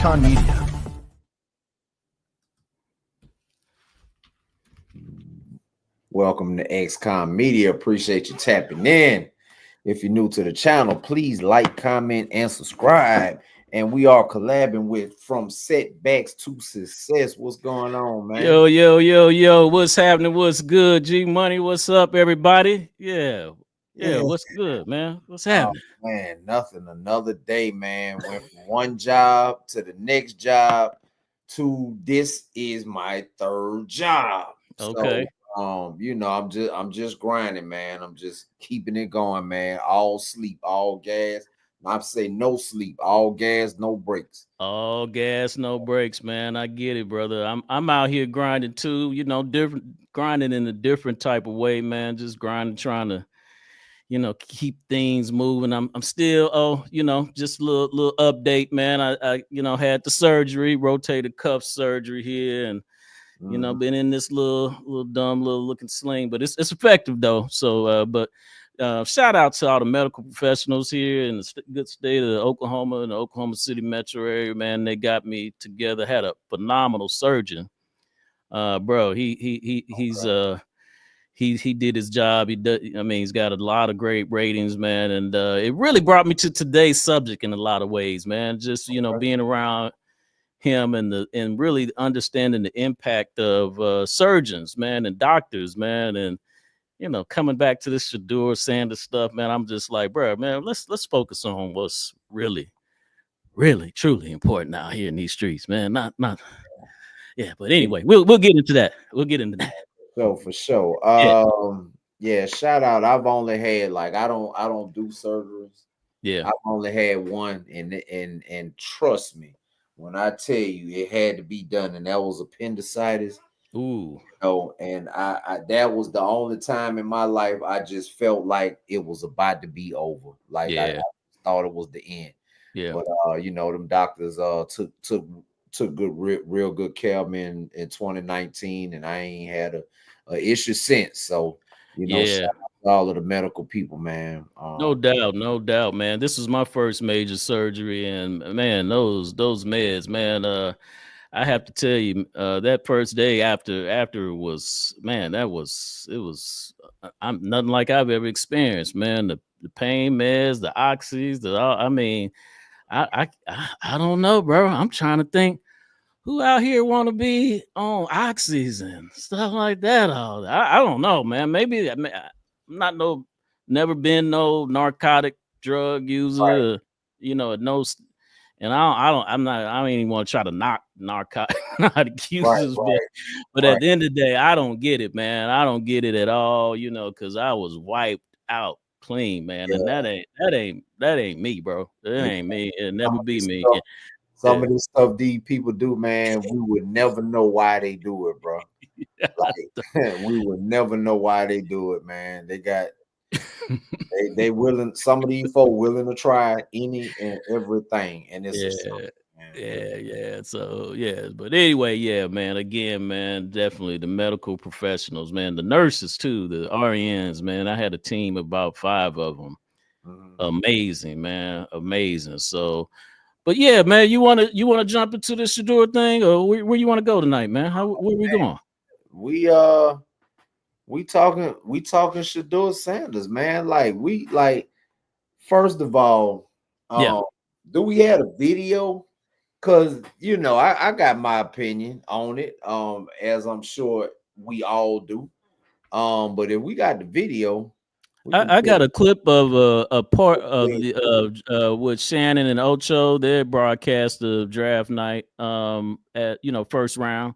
XconMedia. Welcome to XconMedia. Appreciate you tapping in. If you're new to the channel, please like, comment, and subscribe. And we are collabing with From Setbacks to Success. What's going on, man? Yo. What's happening? What's good? G Money, what's up, everybody? Yeah. What's good, man? What's happening? Man, nothing. Another day, man. Went from one job to the next job to this is my third job. Okay. So, I'm just grinding, man. I'm just keeping it going, man. All sleep, all gas. Not say no sleep, all gas, no breaks. All gas, no brakes, man. I get it, brother. I'm out here grinding too, grinding in a different type of way, man. Just grinding, trying to, keep things moving. I'm still, just a little update, man. I had the surgery, rotator cuff surgery here, and been in this little dumb little looking sling, but it's effective though. So, shout out to all the medical professionals here in the good state of Oklahoma and the Oklahoma City metro area, man. They got me together. Had a phenomenal surgeon, bro. He did his job. He's got a lot of great ratings, man, and it really brought me to today's subject in a lot of ways, man. Just being around him and really understanding the impact of surgeons, man, and doctors, man, and coming back to this Shedeur Sanders stuff, man. I'm just like, bro, man, let's focus on what's really, really, truly important out here in these streets, man. Not, yeah. But anyway, we'll get into that. We'll get into that. So for sure. Yeah. Shout out. I've only had I don't do surgeries. Yeah. I've only had one, and trust me when I tell you it had to be done, and that was appendicitis. Ooh. And I that was the only time in my life I just felt like it was about to be over. I thought it was the end. Yeah. But them doctors took real good care of me in 2019, and I ain't had a issue since. So shout out to all of the medical people, man. No doubt, man. This was my first major surgery, and man, those meds, man. I have to tell you, that first day after was, man, it was I'm nothing like I've ever experienced, man. The pain meds, the oxys, I don't know, bro. I'm trying to think who out here want to be on oxys and stuff like that. I don't know, man. Maybe I'm never been no narcotic drug user, no. And I don't even want to try to knock narcotic users, but at the end of the day, I don't get it, man. I don't get it at all, because I was wiped out clean, man. Yeah. And that ain't me, bro. That ain't me. It'll never be me. Some of this stuff these people do, man, we would never know why they do it, bro. We would never know why they do it, man. They got they willing, some of these folk willing to try any and everything, and it's So but anyway, man, again, man, definitely the medical professionals, man, the nurses too, the RNs, man. I had a team of about 5 of them. Amazing, man, amazing. So, but yeah, man, you want to jump into this Shedeur thing, or where you want to go tonight, man? Where we going? We talking Shedeur Sanders, man. First of all, do we have a video? Because I got my opinion on it, as I'm sure we all do. But if we got the video, I got a clip of a part of the with Shannon and Ocho. Their broadcast the draft night at first round.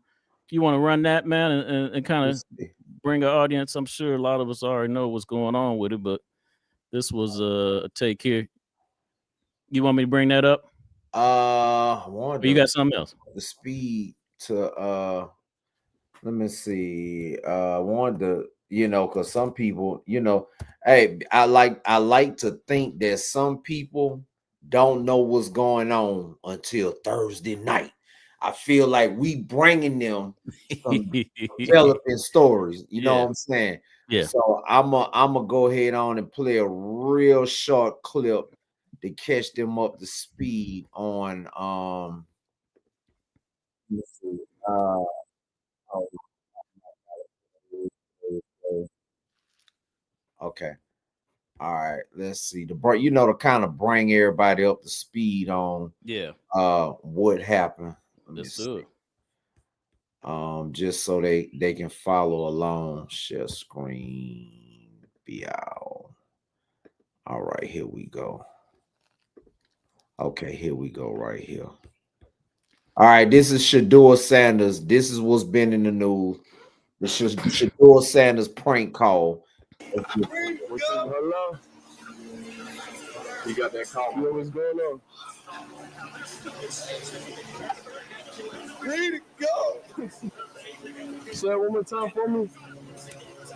You want to run that, man, and kind of bring an audience? I'm sure a lot of us already know what's going on with it, but this was a take here. You want me to bring that up? You got something else? The speed to let me see. I wanted to, because some people, hey, I like to think that some people don't know what's going on until Thursday night. I feel like we bringing them some developing stories. You know what I'm saying? Yeah. So I'm gonna go ahead on and play a real short clip to catch them up to speed on let's see. Oh, okay. All right. Let's see. To kind of bring everybody up to speed on Yeah. what happened. Let me Let's see. do it. Just so they can follow along. Share screen. Be out. All right, here we go. Okay, here we go. Right here. All right, this is Shedeur Sanders. This is what's been in the news. The Shedeur Sanders prank call. Hello? You got that call? You know what's going on? Ready to go. Say it one more time for me.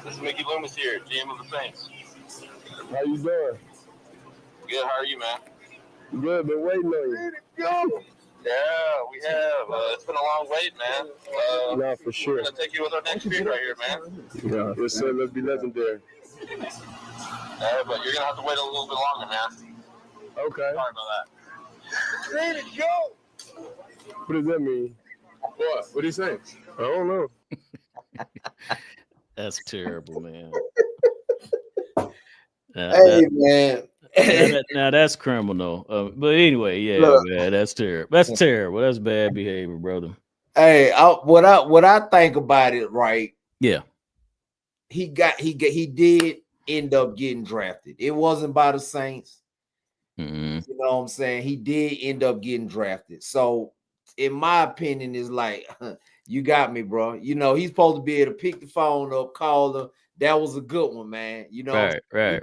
This is Mickey Loomis here, GM of the Saints. How you doing? Good, how are you, man? Good, been waiting on you. Ready to go. Yeah, we have. It's been a long wait, man. Yeah, for sure. We're going to take you with our next speed right here, man. Yeah, yes, sir. Let's be legendary. But you're going to have to wait a little bit longer, man. Okay. Sorry about that. Ready to go. What does that mean? What? What are you saying? I don't know. That's terrible, man. Hey, man. Now that's criminal. But anyway, yeah, Look. man, that's terrible. That's terrible. That's bad behavior, brother. Hey, what I think about it, right? Yeah. He did end up getting drafted. It wasn't by the Saints. Mm-hmm. You know what I'm saying? He did end up getting drafted. So, in my opinion, is like, you got me, bro. You know, he's supposed to be able to pick the phone up, call them. That was a good one, man. You know, Right.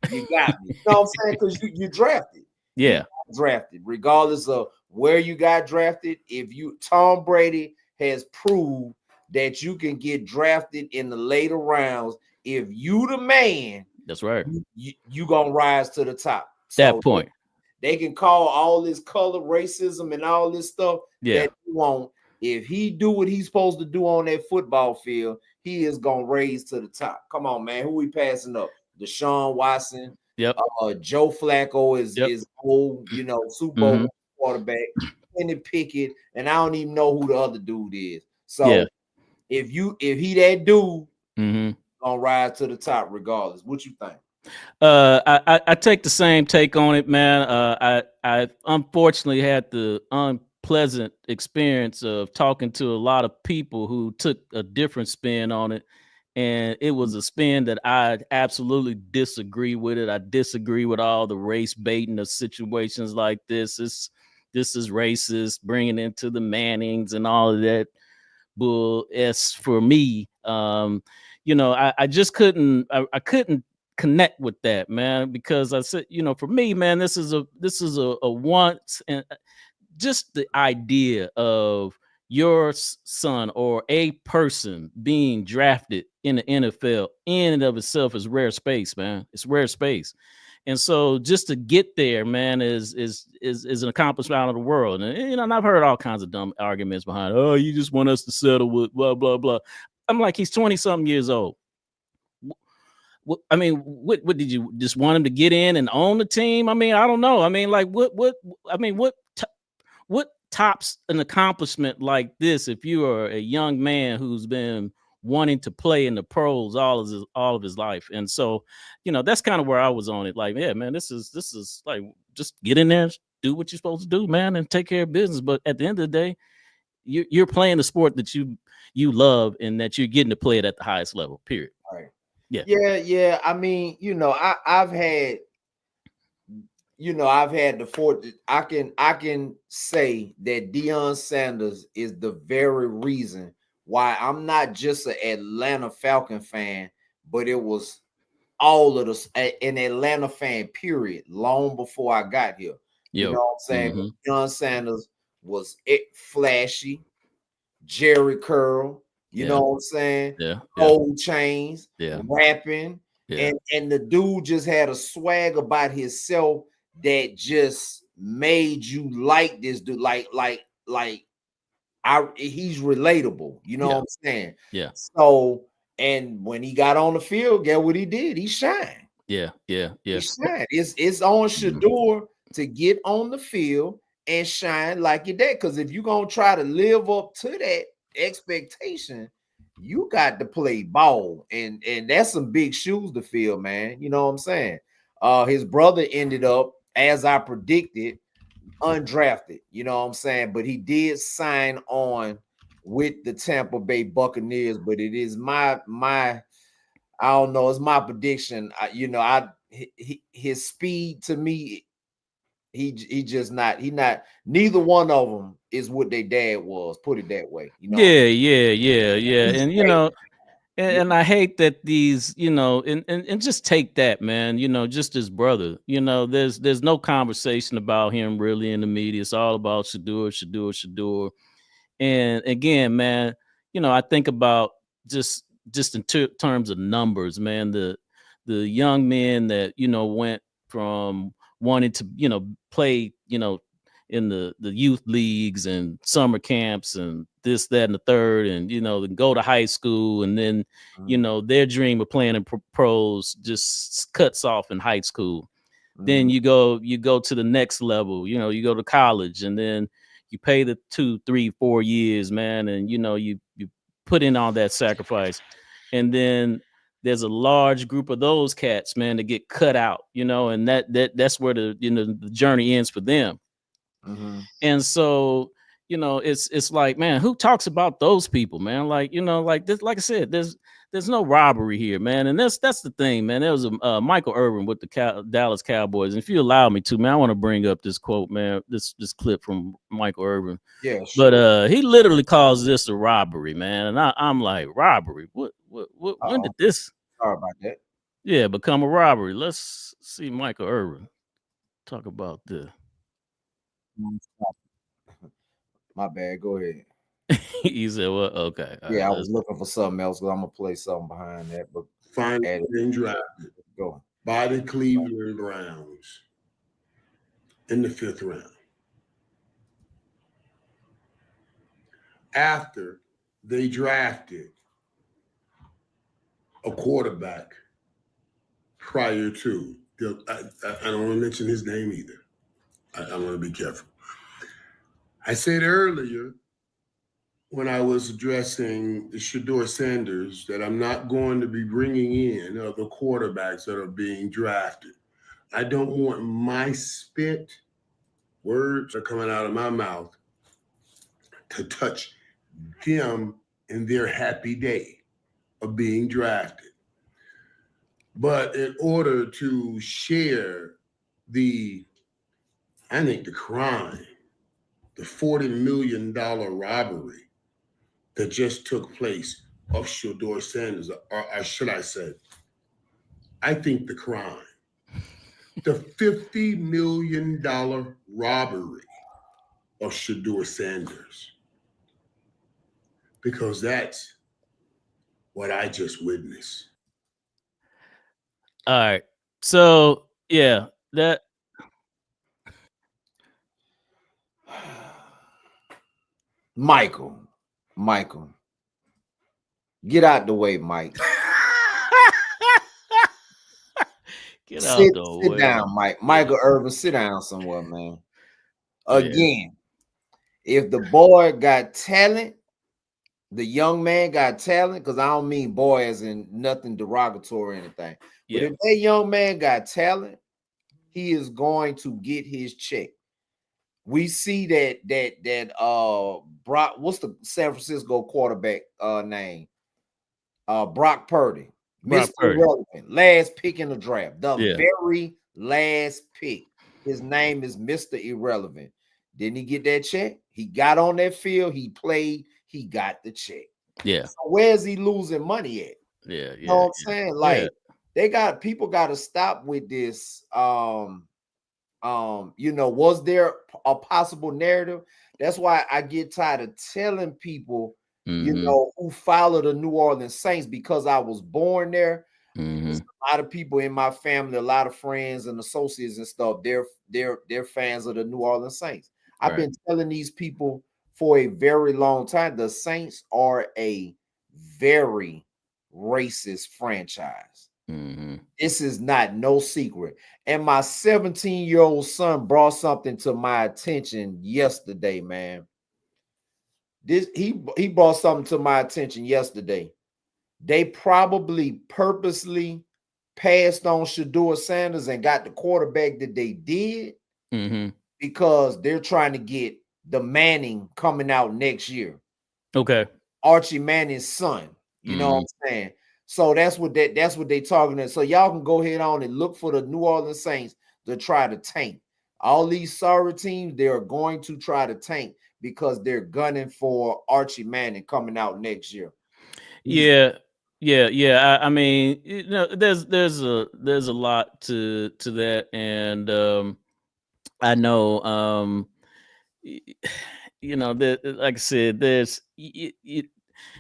You got me. You know what I'm saying? Because you drafted. Yeah. You drafted, regardless of where you got drafted. Tom Brady has proved that you can get drafted in the later rounds. If you the man, that's right. You gonna rise to the top. That point. They can call all this color racism and all this stuff that you want. If he do what he's supposed to do on that football field, he is gonna raise to the top. Come on, man. Who we passing up? Deshaun Watson. Yep. Joe Flacco is old, Super Bowl quarterback. Kenny Pickett, and I don't even know who the other dude is. So if he that dude, gonna rise to the top regardless. What you think? I take the same take on it, man. I unfortunately had the unpleasant experience of talking to a lot of people who took a different spin on it, and it was a spin that I absolutely disagree with it. I disagree with all the race baiting of situations like this. This is racist, bringing into the Mannings and all of that bull. S for me. I just couldn't. I couldn't connect with that, man, because I said, for me, man, this is a once, and just the idea of your son or a person being drafted in the NFL in and of itself is rare space, man. It's rare space. And so just to get there, man, is an accomplishment out of the world. And I've heard all kinds of dumb arguments behind, oh, you just want us to settle with blah, blah, blah. I'm like, he's 20-something years old. What did you just want him to get in and own the team? I mean, I don't know. I mean, like what tops an accomplishment like this if you are a young man who's been wanting to play in the pros all of his life? And so, that's kind of where I was on it. Like, yeah, man, this is like, just get in there, do what you're supposed to do, man, and take care of business. But at the end of the day, you're playing the sport that you love and that you're getting to play it at the highest level, period. Right. Yeah. I mean, I've had the fortune. I can say that Deion Sanders is the very reason why I'm not just an Atlanta Falcon fan, but it was all of us an Atlanta fan, period, long before I got here. You know what I'm saying? Deion Sanders was flashy, Jerry Curl, you know what I'm saying? Gold chains, rapping. And the dude just had a swag about himself that just made you like this dude. He's relatable. You know what I'm saying? Yeah. So, and when he got on the field, guess what he did? He shined. Yeah. He shined. It's on Shedeur to get on the field and shine like your dad. Because if you're gonna try to live up to that expectation, you got to play ball, and that's some big shoes to fill, man. You know what I'm saying? His brother ended up, as I predicted, undrafted. You know what I'm saying? But he did sign on with the Tampa Bay Buccaneers. But it is my I don't know. It's my prediction. His speed to me, he just not. He not. Neither one of them is what their dad was. Put it that way. You know. Yeah. And you know, Yeah. and I hate that these, you know, and just take that, man. You know, just his brother. You know, there's no conversation about him really in the media. It's all about Shedeur. And again, man, you know, I think about just in terms of numbers, man. The young men that, you know, went from wanting to, you know, play, you know, in the youth leagues and summer camps and this, that, and the third, and you know, then go to high school, and then you know, their dream of playing in pros just cuts off in high school. Then you go to the next level, you know, you go to college, and then you pay the 2, 3, 4 years, man, and you know, you put in all that sacrifice, and then there's a large group of those cats, man, that get cut out, you know, and that's where the, you know, the journey ends for them. And so, you know, it's like, man, who talks about those people, man? Like, you know, like this, like I said, there's no robbery here, man. And that's the thing, man. There was a Michael Irvin with the Dallas Cowboys. And if you allow me to, man, I want to bring up this quote, man, this clip from Michael Irvin. Yeah, sure. But he literally calls this a robbery, man. And I'm like, robbery? What when did this? Sorry about that. Yeah, become a robbery? Let's see Michael Irvin talk about this. My bad. Go ahead. He said, "Well, okay." Yeah, I was looking for something else because I'm gonna play something behind that. But finally being drafted by the Cleveland Browns in the 5th round. After they drafted a quarterback prior to, I don't want to mention his name either. I want to be careful. I said earlier when I was addressing the Shedeur Sanders that I'm not going to be bringing in the quarterbacks that are being drafted. I don't want my spit, words are coming out of my mouth to touch them in their happy day of being drafted. But in order to share the crime, the $40 million robbery that just took place of Shedeur Sanders, or should I say, I think the crime, the $50 million robbery of Shedeur Sanders, because that's what I just witnessed. All right. So, yeah, that. Michael, get out the way, Mike. Get out the way. Sit down, Mike. Michael Irvin, sit down somewhere, man. Again, if the boy got talent, the young man got talent, because I don't mean boy as in nothing derogatory or anything. But if that young man got talent, he is going to get his check. We see that Brock, what's the San Francisco quarterback name? Brock Purdy. Mr. Irrelevant, last pick in the draft, the very last pick. His name is Mr. Irrelevant. Didn't he get that check? He got on that field, he played, he got the check. Yeah. So where's he losing money at? Yeah. You know what I'm saying? Like, people got to stop with this. You know, was there a possible narrative? That's why I get tired of telling people, you know, who follow the New Orleans Saints, because I was born there. There's a lot of people in my family, a lot of friends and associates and stuff. They're fans of the New Orleans Saints. I've been telling these people for a very long time, the Saints are a very racist franchise. This is not no secret. And my 17-year-old son brought something to my attention yesterday, man. He brought something to my attention yesterday. They probably purposely passed on Shedeur Sanders and got the quarterback that they did because they're trying to get the Manning coming out next year. Okay. Archie Manning's son. You know what I'm saying? So that's what they targeting. So y'all can go ahead on and look for the New Orleans Saints to try to tank. All these sorry teams, they are going to try to tank because they're gunning for Archie Manning coming out next year. Yeah. I mean, you know, there's a lot to that, and I know, you know, that, like I said, there's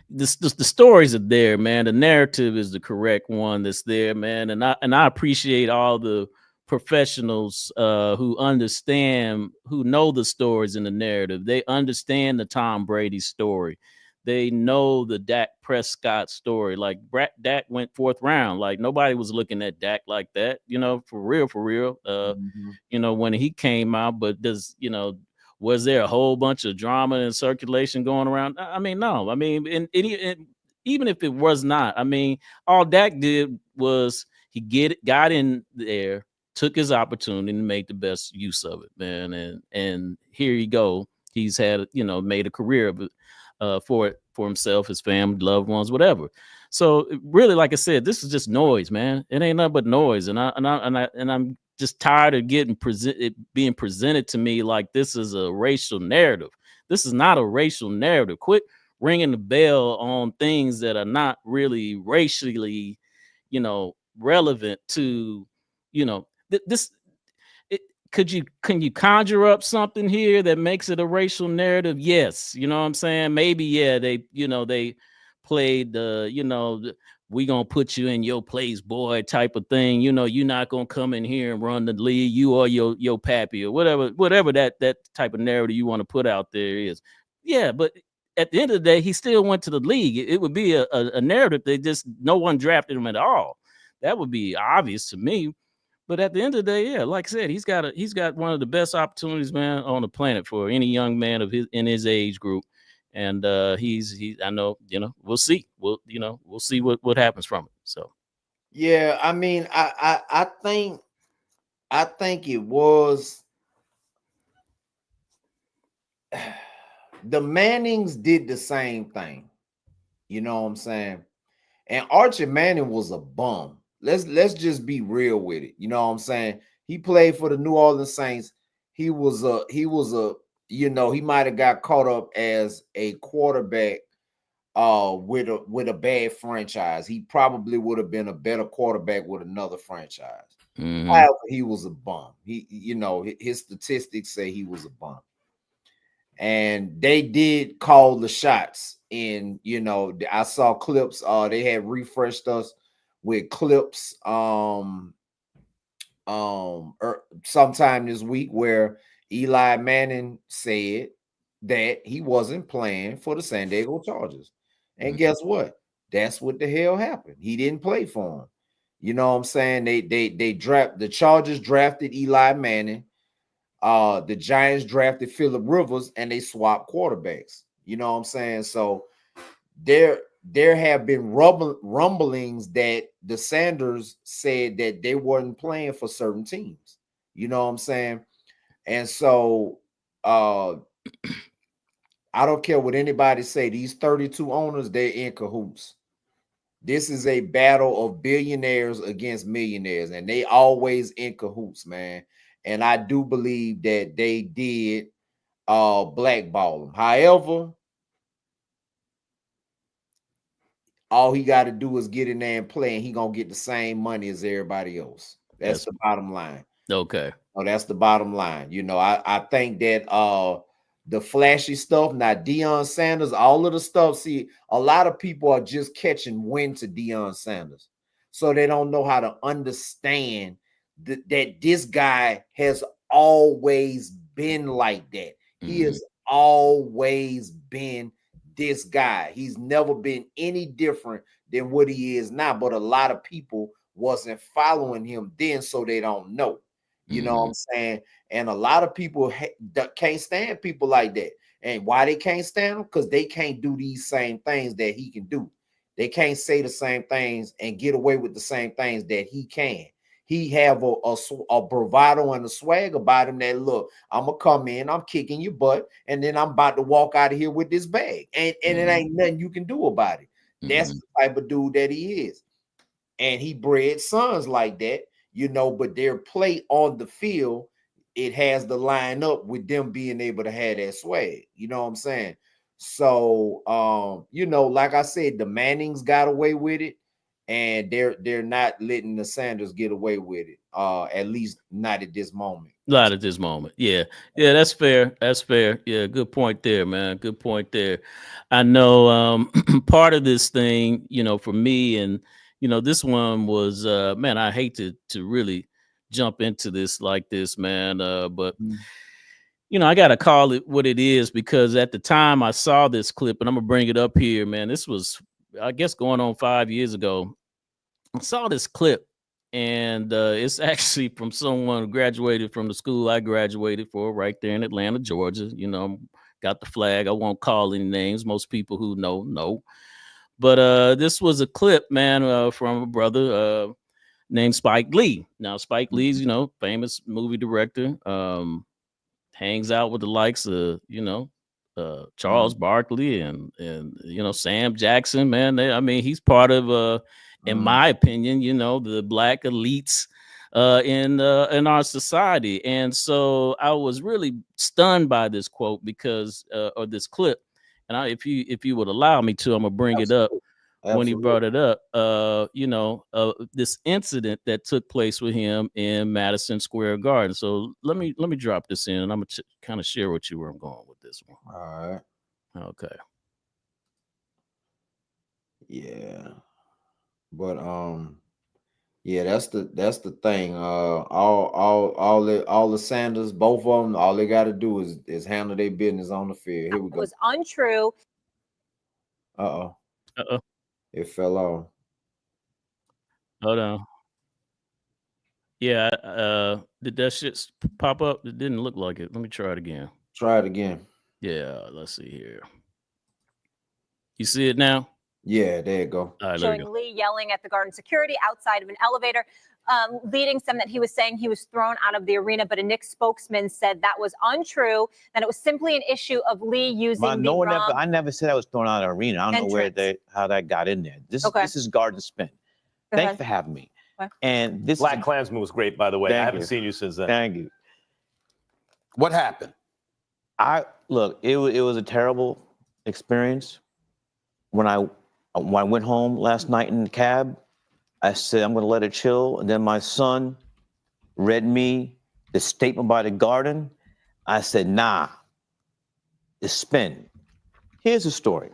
the stories are there, man. The narrative is the correct one that's there, man. And I appreciate all the professionals who understand, who know the stories in the narrative. They understand the Tom Brady story. They know the Dak Prescott story. Like Dak went 4th round. Like nobody was looking at Dak like that, you know, for real. You know, when he came out, but was there a whole bunch of drama and circulation going around? I mean, no. I mean, and even if it was not, I mean, all Dak did was he got in there, took his opportunity, and made the best use of it, man. And here you go. He's had, you know, made a career of it for himself, his family, loved ones, whatever. So really, like I said, this is just noise, man. It ain't nothing but noise, and I'm just tired of being presented to me like this is a racial narrative. This is not a racial narrative. Quit ringing the bell on things that are not really racially, you know, relevant to, you know, this. Can you conjure up something here that makes it a racial narrative? Yes. You know what I'm saying? Maybe, yeah, they played the, you know, we gonna put you in your place, boy, type of thing. You know, you're not gonna come in here and run the league, you or your pappy or whatever that type of narrative you want to put out there is. Yeah, but at the end of the day, he still went to the league. It would be a narrative that just no one drafted him at all. That would be obvious to me. But at the end of the day, yeah, like I said, he's got one of the best opportunities, man, on the planet for any young man in his age group. And I know, you know, we'll see. We'll see what happens from it. So yeah, I mean, I think it was the Mannings did the same thing. You know what I'm saying? And Archie Manning was a bum. Let's just be real with it. You know what I'm saying? He played for the New Orleans Saints. He was a you know, he might have got caught up as a quarterback with a bad franchise. He probably would have been a better quarterback with another franchise. However, he was a bum. He, you know, his statistics say he was a bum. And they did call the shots. And you know, I saw clips. They had refreshed us with clips sometime this week where Eli Manning said that he wasn't playing for the San Diego Chargers. And guess what? That's what the hell happened. He didn't play for him. You know what I'm saying? The Chargers drafted Eli Manning. The Giants drafted Phillip Rivers and they swapped quarterbacks. You know what I'm saying? So there have been rumblings that the Sanders said that they weren't playing for certain teams. You know what I'm saying? And so I don't care what anybody say. These 32 owners, they're in cahoots. This is a battle of billionaires against millionaires, and they always in cahoots, man. And I do believe that they did blackball him. However, all he got to do is get in there and play, and he gonna get the same money as everybody else. That's the bottom line. Okay. Oh, that's the bottom line. You know, I think that the flashy stuff, now Deion Sanders, all of the stuff. See, a lot of people are just catching wind to Deion Sanders, so they don't know how to understand that this guy has always been like that. He has always been this guy. He's never been any different than what he is now. But a lot of people wasn't following him then, so they don't know. You know what I'm saying? And a lot of people can't stand people like that. And why they can't stand them? Because they can't do these same things that he can do. They can't say the same things and get away with the same things that he can. He have a bravado and a swag about him that, look, I'm gonna come in, I'm kicking your butt, and then I'm about to walk out of here with this bag. And it ain't nothing you can do about it. That's the type of dude that he is. And he bred sons like that, you know, but their play on the field, it has to line up with them being able to have that swag. You know what I'm saying? So you know, like I said, the Mannings got away with it, and they're not letting the Sanders get away with it. At least not at this moment. Not at this moment. Yeah, that's fair. That's fair. Yeah, good point there, man. Good point there. I know part of this thing, you know, for me, and you know, this one was man, I hate to really jump into this like this, man. But you know, I gotta call it what it is, because at the time I saw this clip, and I'm gonna bring it up here, man. This was, I guess, going on 5 years ago. I saw this clip, and it's actually from someone who graduated from the school I graduated for, right there in Atlanta, Georgia. You know, got the flag. I won't call any names. Most people who know. But this was a clip, man, from a brother named Spike Lee. Now, Spike Lee's, you know, famous movie director. Hangs out with the likes of, you know, Charles Barkley and you know, Sam Jackson, man. I mean, he's part of in my opinion, you know, the black elites in our society. And so I was really stunned by this quote because or this clip. And if you would allow me to, I'm gonna bring it up. When he brought it up, you know, this incident that took place with him in Madison Square Garden. So let me drop this in, and I'm gonna kind of share with you where I'm going with this one. All right. Okay. Yeah. But yeah, that's the thing. All the Sanders, both of them, all they got to do is handle their business on the field. Here we go. It was untrue. Uh-oh. It fell off. Hold on. Yeah, did that shit pop up? It didn't look like it. Let me try it again. Try it again. Yeah, let's see here. You see it now? Yeah, there you go. All right, Showing Lee yelling at the Garden security outside of an elevator, leading some that he was saying he was thrown out of the arena, but a Knicks spokesman said that was untrue, and it was simply an issue of Lee using I never said I was thrown out of the arena. I don't know how that got in there. This is Garden Spin. Thanks for having me. Okay. And this Black Klansman was great, by the way. I haven't seen you since then. Thank you. What happened? It was a terrible experience. When I went home last night in the cab, I said, I'm going to let it chill. And then my son read me the statement by the Garden. I said, nah, it's Spin. Here's the story.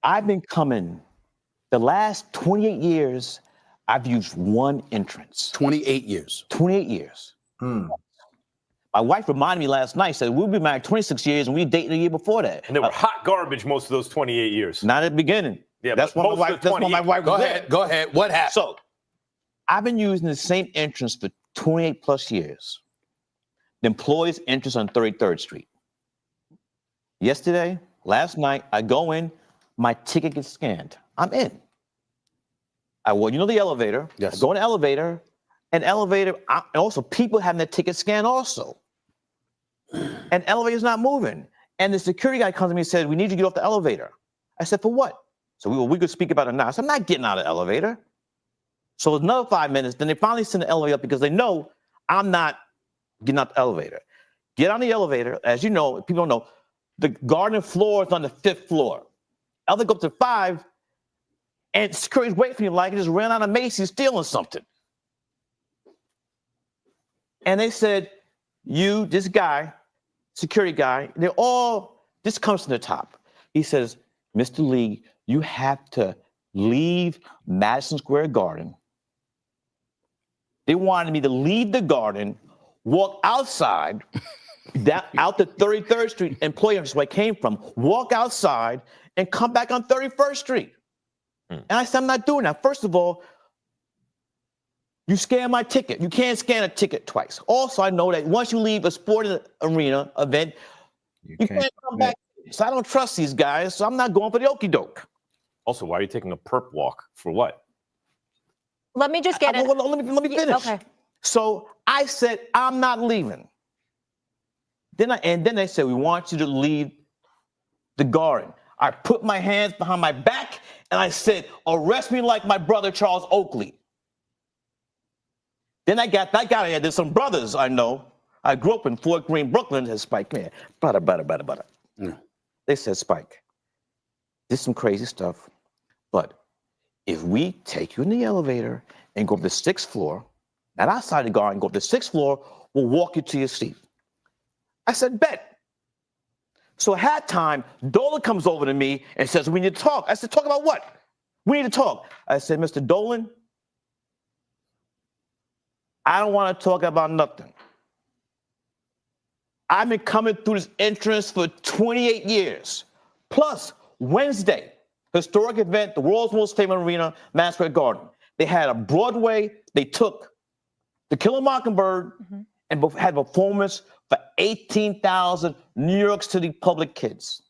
I've been coming, the last 28 years, I've used one entrance. 28 years. 28 years. My wife reminded me last night, said, we'll be married 26 years and we dated a year before that. And they were hot garbage most of those 28 years. Not at the beginning. Yeah, that's when my wife Go was ahead. there. Go ahead. What happened? So I've been using the same entrance for 28 plus years. The employee's entrance on 33rd Street. Last night, I go in, my ticket gets scanned. I'm in. The elevator. Yes. I go in the elevator, and also people having their ticket scanned also. And elevator's not moving. And the security guy comes to me and says, we need you to get off the elevator. I said, for what? So we could speak about it now. I said, I'm not getting out of the elevator. So it's another 5 minutes. Then they finally send the elevator up because they know I'm not getting out the elevator. Get on the elevator. As you know, people don't know, the Garden floor is on the 5th floor. Elevator go up to 5, and security's waiting for you like it just ran out of Macy's stealing something. And they said, this guy, security guy, this comes from the top. He says, Mr. Lee, you have to leave Madison Square Garden. They wanted me to leave the Garden, walk outside, out to 33rd Street, employee, which is where I came from, walk outside and come back on 31st Street. And I said, I'm not doing that. First of all, you scan my ticket. You can't scan a ticket twice. Also, I know that once you leave a sporting arena event, you can't come back. So I don't trust these guys, so I'm not going for the okie doke. Also, why are you taking a perp walk? For what? Let me just get it. Let me finish. Okay. So I said, I'm not leaving. Then they said, we want you to leave the garden. I put my hands behind my back and I said, arrest me like my brother Charles Oakley. Then I got here. There's some brothers I know. I grew up in Fort Greene, Brooklyn. Said, Spike, man, brother. Yeah. They said, Spike, this is some crazy stuff, but if we take you in the elevator and go up the 6th floor, not outside the garden, go up the 6th floor, we'll walk you to your seat. I said, bet. So at halftime, Dolan comes over to me and says, we need to talk. I said, talk about what? We need to talk. I said, Mr. Dolan, I don't want to talk about nothing. I've been coming through this entrance for 28 years. Plus, Wednesday, historic event, the world's most famous arena, Madison Square Garden. They had a Broadway. They took To Kill a Mockingbird and had a performance for 18,000 New York City public kids.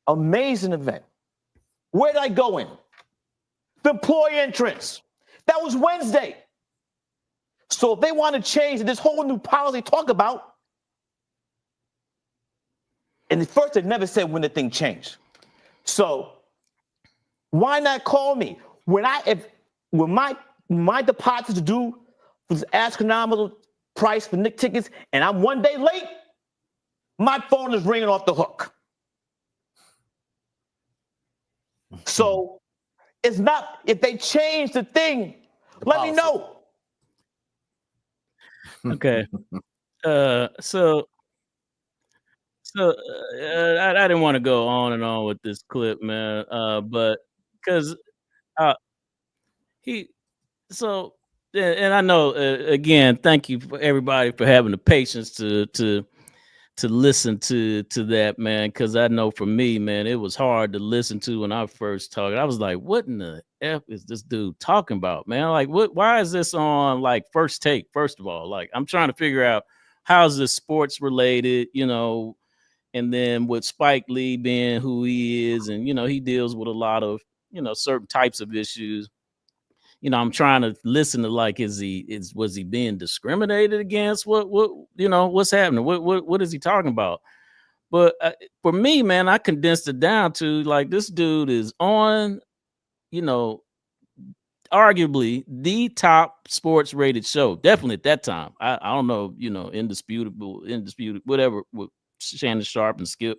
Amazing event. Where did I go in? The employee entrance. That was Wednesday. So if they want to change this whole new policy talk about, and at first they never said when the thing changed. So why not call me? When my deposits due for this astronomical price for Knicks tickets and I'm one day late, my phone is ringing off the hook. So it's not, if they change the thing, let me know. Okay. I didn't want to go on and on with this clip, man. But because and I know again, thank you for everybody for having the patience to listen to that, man. Because I know for me, man, it was hard to listen to when I first talked. I was like, what in the F is this dude talking about, man? Like, why is this on like First Take? First of all, like, I'm trying to figure out how is this sports related, and then with Spike Lee being who he is, and he deals with a lot of certain types of issues. I'm trying to listen to like, was he being discriminated against? What's happening? What is he talking about? But for me, man, I condensed it down to like, this dude is on, arguably the top sports rated show, definitely at that time. I don't know, indisputed, whatever. With Shannon Sharp and Skip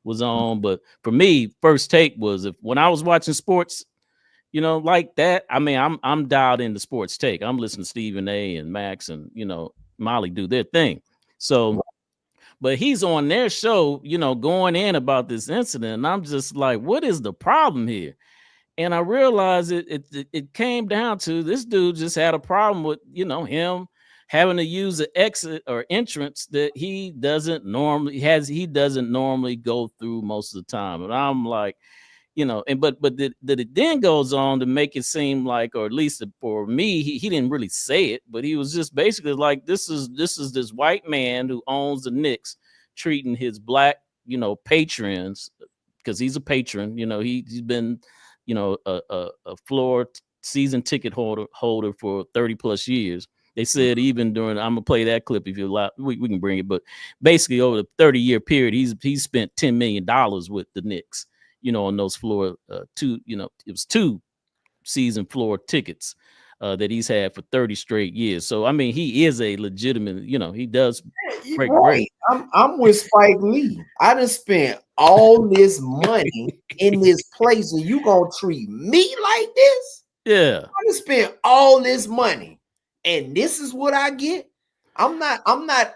was on, but for me, First Take was when I was watching sports, like that. I mean, I'm dialed into Sports Take. I'm listening to Stephen A. and Max and Molly do their thing. So, but he's on their show, going in about this incident, and I'm just like, what is the problem here? And I realized it came down to this dude just had a problem with him having to use an exit or entrance that he doesn't normally go through most of the time. And I'm like, but that it then goes on to make it seem like, or at least for me, he didn't really say it, but he was just basically like, this is this white man who owns the Knicks treating his black, patrons, because he's a patron, he's been, a floor season ticket holder for 30 plus years. They said even during, I'm gonna play that clip if you like, we can bring it, but basically over the 30-year period, he's spent $10 million with the Knicks, on those floor it was 2 season floor tickets that he's had for 30 straight years. So I mean, he is a legitimate, he does break great. I'm with Spike Lee. I done spent all this money in this place, and you gonna treat me like this? Yeah. I done spent all this money, and this is what I get. I'm not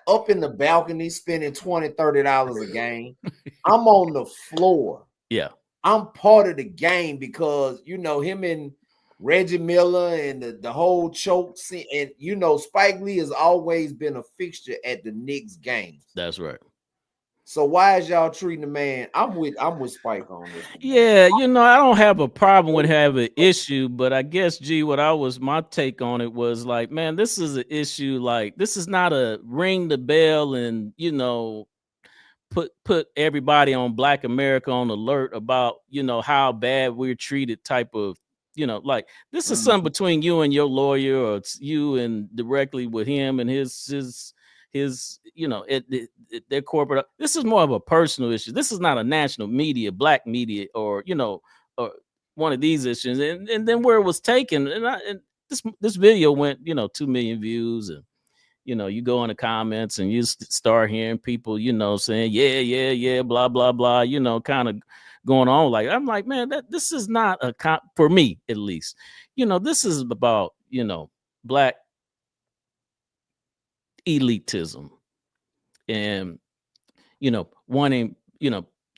up in the balcony spending $20-$30 a game. I'm on the floor. Yeah. I'm part of the game because him and Reggie Miller and the whole choke scene, and Spike Lee has always been a fixture at the Knicks games. That's right. So why is y'all treating the man? I'm with Spike on this. Yeah, I don't have a problem with having an issue, but I guess my take on it was like, man, this is an issue. Like, this is not a ring the bell and put everybody on Black America on alert about how bad we're treated type of like, this is something between you and your lawyer, or it's you and directly with him and his their corporate. This is more of a personal issue. This is not a national media, Black media, or or one of these issues. And then where it was taken, and this video went 2 million views, and you go in the comments and you start hearing people, saying, yeah, blah, blah, blah, kind of going on. Like, I'm like, man, this is not for me, at least, this is about, Black elitism and, wanting,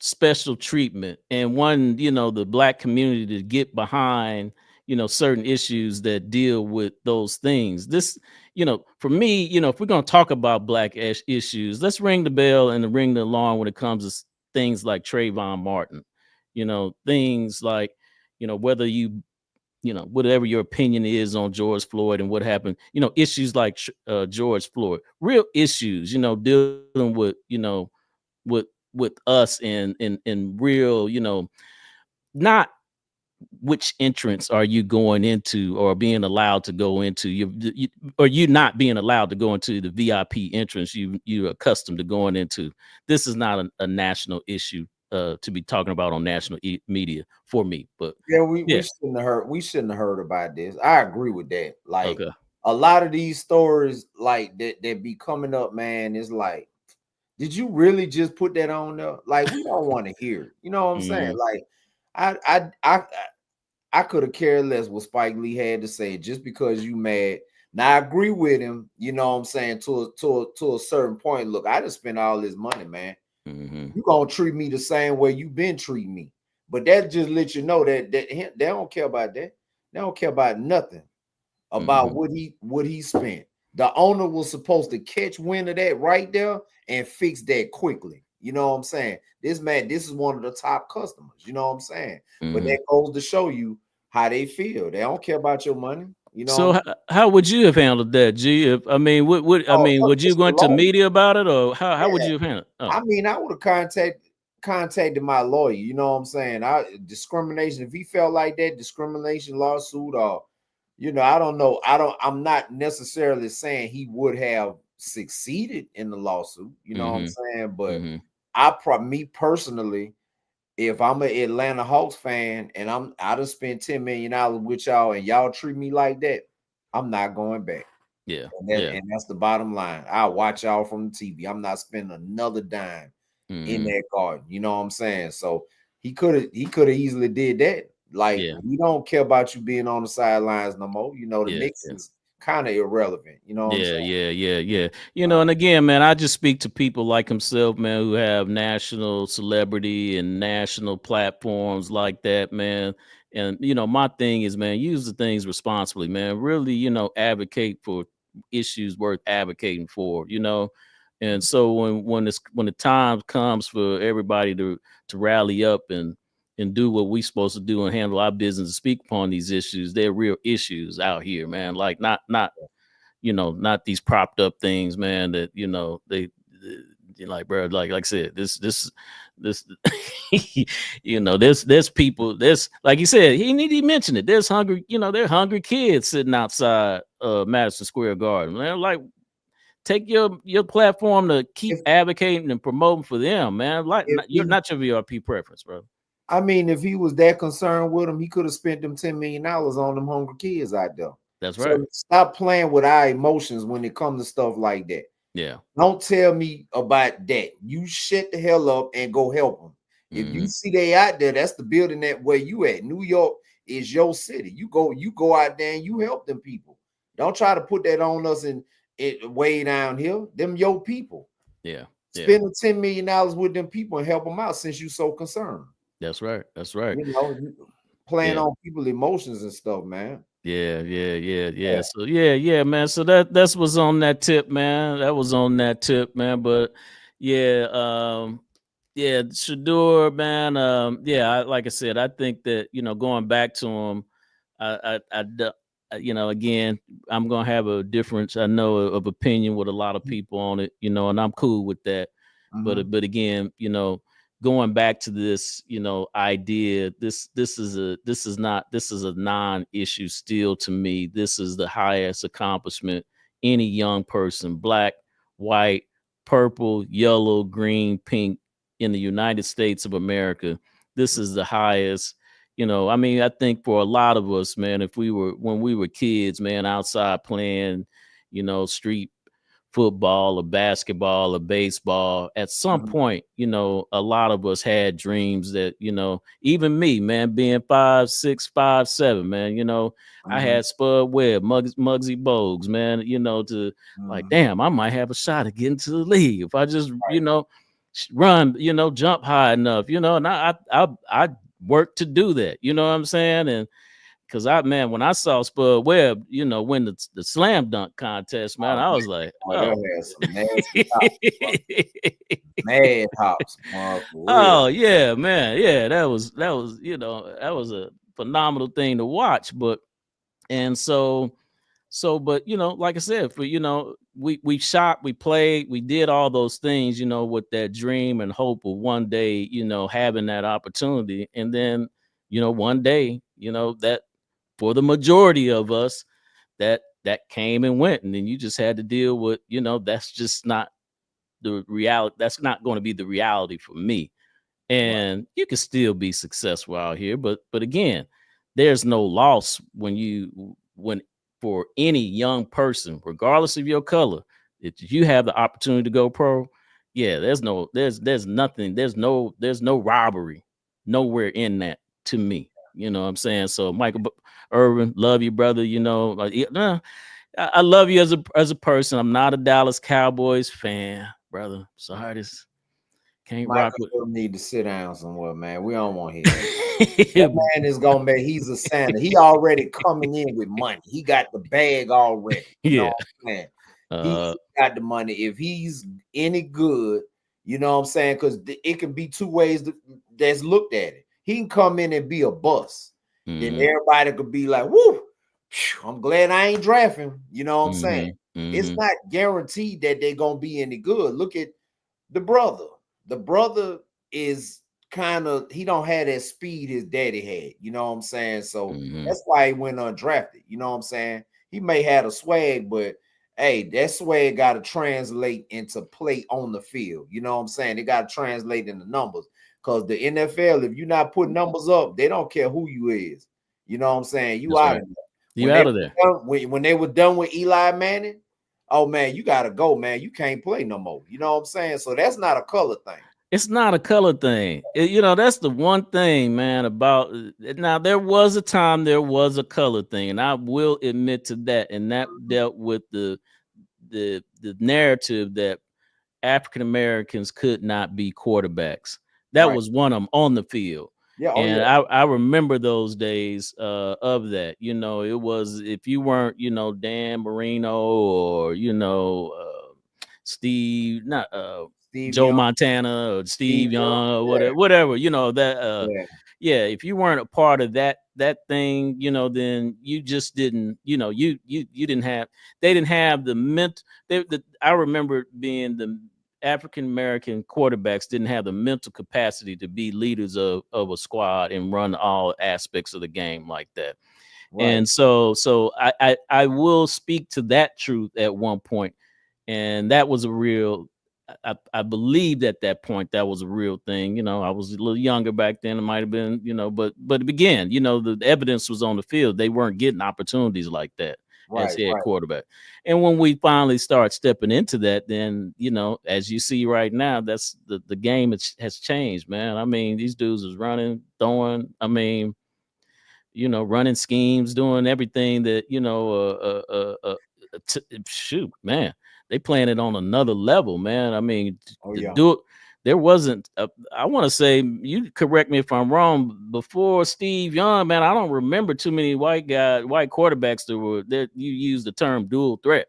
special treatment and one, the Black community to get behind, certain issues that deal with those things. This, for me, if we're going to talk about Black issues, let's ring the bell and ring the alarm when it comes to things like Trayvon Martin, things like, whether whatever your opinion is on George Floyd and what happened, issues like George Floyd, real issues, dealing with, with us in real, not which entrance are you going into or being allowed to go into, or you not being allowed to go into the VIP entrance you're accustomed to going into. This is not a national issue to be talking about on national media for me. But we shouldn't have heard about this. I agree with that. Like, okay. A lot of these stories like that be coming up, man, is like, did you really just put that on there? Like, we don't want to hear it. You know what I'm saying? Like, I could have cared less what Spike Lee had to say just because you mad. Now I agree with him, you know what I'm saying, to a certain point. Look, I just spent all this money, man. You gonna treat me the same way you been treating me. But that just lets you know that they don't care about that. They don't care about nothing about what he spent. The owner was supposed to catch wind of that right there and fix that quickly. You know what I'm saying? This is one of the top customers. You know what I'm saying? But that goes to show you how they feel. They don't care about your money. You know. So how would you have handled that, G? If would you go into media about it, or how would you have handled it? I mean, I would have contacted my lawyer. You know what I'm saying? Discrimination. If he felt like that, discrimination lawsuit, or I don't know. I'm not necessarily saying he would have succeeded in the lawsuit. You know what I'm saying? But me personally, if I'm an Atlanta Hawks fan and I just spent $10 million with y'all and y'all treat me like that, I'm not going back. Yeah. And that's the bottom line. I'll watch y'all from the TV. I'm not spending another dime in that garden. You know what I'm saying? So he could have easily did that. Like, we don't care about you being on the sidelines no more. The Knicks is kind of irrelevant. You know what I'm saying? Yeah. And again, man, I just speak to people like himself, man, who have national celebrity and national platforms like that, man. And my thing is, man, use the things responsibly, man. Really, advocate for issues worth advocating for, And so when the time comes for everybody to rally up and do what we supposed to do and handle our business and speak upon these issues, they're real issues out here, man. Like not these propped up things, man, that they like, bro, like I said, this there's people, there's, like you said, he mentioned it, there's hungry, they're hungry kids sitting outside Madison Square Garden, man. Like, take your platform to keep advocating and promoting for them, man. Like, you're not your VRP preference, bro. I mean, if he was that concerned with them, he could have spent them $10 million on them hungry kids out there. That's right. So stop playing with our emotions when it comes to stuff like that. Yeah. Don't tell me about that. You shut the hell up and go help them. If you see they out there, that's the building that where you at. New York is your city. You go out there and you help them people. Don't try to put that on us and it way down here. Them your people. Yeah. Spend $10 million with them people and help them out since you so concerned. That's right. Playing on people's emotions and stuff, man. Yeah. So man. So that's what's on that tip, man. That was on that tip, man. But Yeah, yeah, Shedeur, man. Like I said, I think that going back to him, again, I'm gonna have a difference. I know of opinion with a lot of people on it, and I'm cool with that. But again, going back to this, idea, this is a non-issue still to me. This is the highest accomplishment any young person, black, white, purple, yellow, green, pink, in the United States of America. This is the highest. I think for a lot of us, man, when we were kids, man, outside playing, street football or basketball or baseball, at some point, a lot of us had dreams that, even me, man, being 5'6", 5'7", man, I had Spud Webb, Muggsy Bogues, man, to like, damn, I might have a shot at getting to the league if I just, run, jump high enough, and I worked to do that, you know what I'm saying? And because when I saw Spud Webb, win the slam dunk contest, man, I was like, oh, some nasty hops, mad hops, oh yeah, man, yeah, that was that was a phenomenal thing to watch. But like I said, we shot, we played, we did all those things, with that dream and hope of one day, having that opportunity, and then one day, that for the majority of us, that came and went, and then you just had to deal with, that's just not the reality. That's not going to be the reality for me. And you can still be successful out here, but again, there's no loss when for any young person, regardless of your color, if you have the opportunity to go pro, there's nothing, there's no robbery nowhere in that to me. You know what I'm saying? So Michael Irvin, love you, brother. I love you as a person. I'm not a Dallas Cowboys fan, brother. Sorry, this can't rock with. Need to sit down somewhere, man. We don't want him. That man is gonna make. He's a Santa. He already coming in with money. He got the bag already. You know what I'm saying? He got the money. If he's any good, you know what I'm saying? Because it can be two ways that's looked at it. He can come in and be a bust. Then everybody could be like, "Woo, I'm glad I ain't drafting." You know what I'm saying? It's not guaranteed that they're gonna be any good. Look at the brother. The brother is kind of, he don't have that speed his daddy had. You know what I'm saying? So that's why he went undrafted. You know what I'm saying? He may have a swag, but hey, that swag got to translate into play on the field. You know what I'm saying? They got to translate into numbers. Because the NFL, if you're not putting numbers up, they don't care who you is. You know what I'm saying? You out of there. You out of there. When they were done with Eli Manning, oh man, you gotta go, man. You can't play no more. You know what I'm saying? So that's not a color thing. It's not a color thing. That's the one thing, man, about now. There was a time there was a color thing, and I will admit to that. And that dealt with the narrative that African Americans could not be quarterbacks. That was one of them on the field. Yeah, I remember those days of that. It was, if you weren't, Dan Marino or Steve, not Steve Joe Young. Montana or Steve Young or whatever, if you weren't a part of that thing, then you just didn't, you didn't have, they didn't have the mental. I remember being the African American quarterbacks didn't have the mental capacity to be leaders of a squad and run all aspects of the game like that. Right. And so I will speak to that truth at one point, and that was a real. I believed at that point that was a real thing. I was a little younger back then. It might have been, but again, the evidence was on the field. They weren't getting opportunities like that as head quarterback. And when we finally start stepping into that, then, as you see right now, that's the game has changed, man. I mean, these dudes is running, throwing, running schemes, doing everything that, shoot, man. They playing it on another level, man. I mean, do it. There wasn't. I want to say, you correct me if I'm wrong. Before Steve Young, man, I don't remember too many white quarterbacks that you use the term dual threat.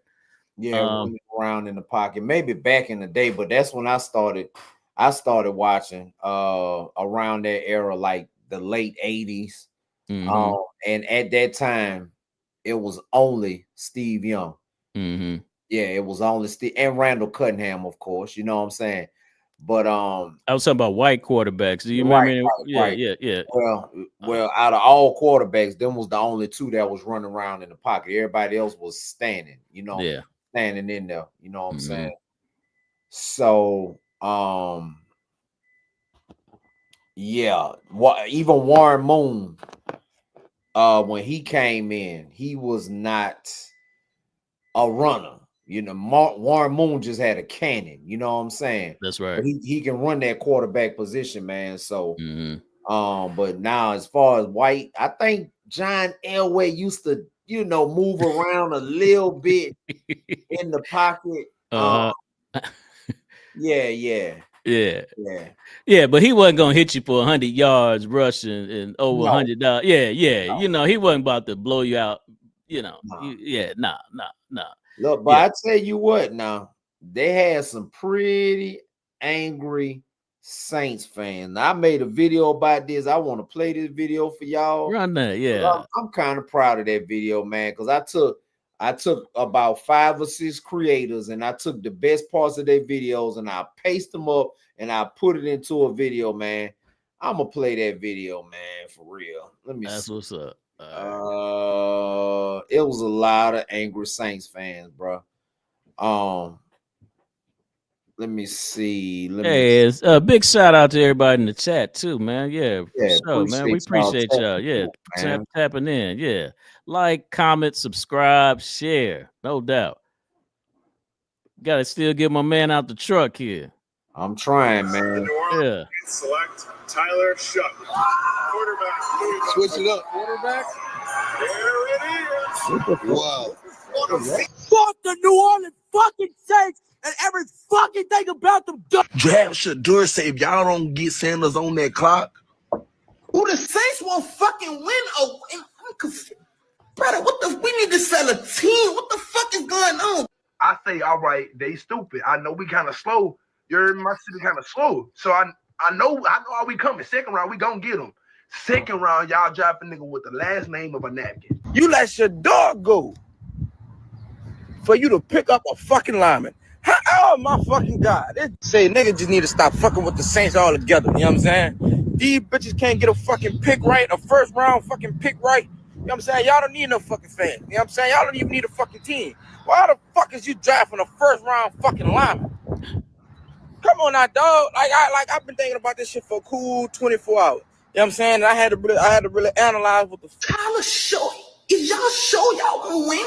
Yeah, running around in the pocket. Maybe back in the day, but that's when I started watching around that era, like the late 80s. And at that time, it was only Steve Young. Yeah, it was only Steve and Randall Cunningham, of course. You know what I'm saying? But I was talking about white quarterbacks. Do you right, remember? right. Yeah. Well, out of all quarterbacks, them was the only two that was running around in the pocket. Everybody else was standing, standing in there. You know what I'm saying? So, yeah, even Warren Moon, when he came in, he was not a runner. Warren Moon just had a cannon. You know what I'm saying? That's right. But he can run that quarterback position, man. So, but now as far as White, I think John Elway used to, move around a little bit in the pocket. Yeah, but he wasn't gonna hit you for 100 yards rushing and over $100. Yeah. He wasn't about to blow you out. Nah. Look, but I tell you what, now they had some pretty angry Saints fans. Now, I made a video about this. I want to play this video for y'all. Run that, yeah. I'm kind of proud of that video, man, because I took about 5 or 6 creators and I took the best parts of their videos and I pasted them up and I put it into a video, man. I'm gonna play that video, man, for real. Let me That's see. what's up. It was a lot of angry Saints fans, bro. Let me see. It's a big shout out to everybody in the chat too, man. Yeah, for sure, man. We appreciate y'all. Yeah, tapping in. Yeah, like, comment, subscribe, share. No doubt. Got to still get my man out the truck here. I'm trying, man. Yeah. Select Tyler Shuck. Quarterback. Switch it up. Quarterback. There it is. Wow. Fuck the New Orleans fucking Saints and every fucking thing about them. Draft Shedeur say if y'all don't get Sanders on that clock. Who the Saints won't fucking win? I'm confused. Brother, we need to sell a team. What the fuck is going on? I say, all right, they stupid. I know we kind of slow. My city kind of slow. So I know how we coming. Second round, we gonna get them. Second round, y'all draft a nigga with the last name of a napkin. You let Shedeur go for you to pick up a fucking lineman. Oh my fucking God. They say niggas just need to stop fucking with the Saints all together. You know what I'm saying? These bitches can't get a fucking pick right, a first round fucking pick right. You know what I'm saying? Y'all don't need no fucking fans. You know what I'm saying? Y'all don't even need a fucking team. Why the fuck is you drafting a first round fucking lineman? Come on now, dog. I've been thinking about this shit for a cool 24 hours. You know what I'm saying? And I had to really analyze what the Tyler show. Is y'all sure y'all gonna win?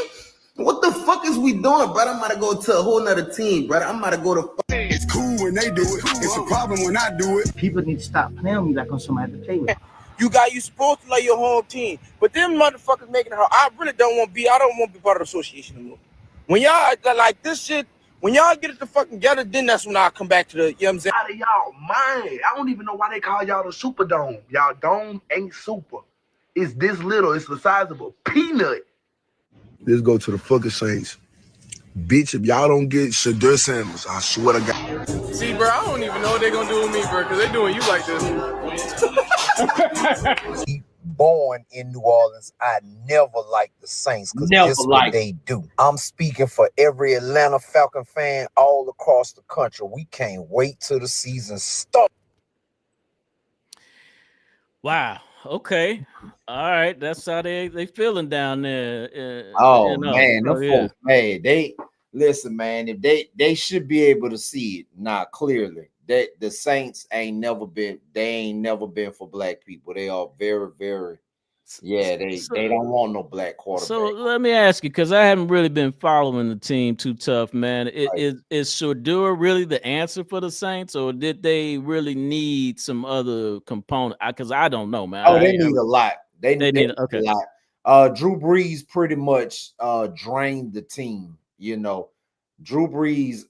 What the fuck is we doing, brother? I'm about to go to a whole nother team, brother. I'm about to go to. It's cool when they do it. It's a problem when I do it. People need to stop playing with me like I'm somebody to play with. You supposed to love your home team, but them motherfuckers making it hard. I don't want to be part of the association anymore. When y'all like this shit, when y'all get it to fucking together, then that's when I come back to the, you know what I'm saying? Out of y'all mind. I don't even know why they call y'all the Superdome. Y'all dome ain't super. It's this little. It's the size of a peanut. Let's go to the fucking Saints. Bitch, if y'all don't get Shedeur Sanders, I swear to God. See, bro, I don't even know what they're going to do with me, bro, because they're doing you like this. Born in New Orleans, I never liked the Saints because this is what they do. I'm speaking for every Atlanta Falcon fan all across the country. We can't wait till the season starts. Wow. Okay. All right. That's how they feeling down there. Man, folks, man, they listen, man. If they should be able to see it now clearly. That the Saints ain't never been for black people. They are very, very, they don't want no black quarterback. So let me ask you, because I haven't really been following the team too tough, man. Is Shedeur really the answer for the Saints, or did they really need some other component? Because I don't know, man. They need a lot. They need a lot. Drew Brees pretty much drained the team. Drew Brees,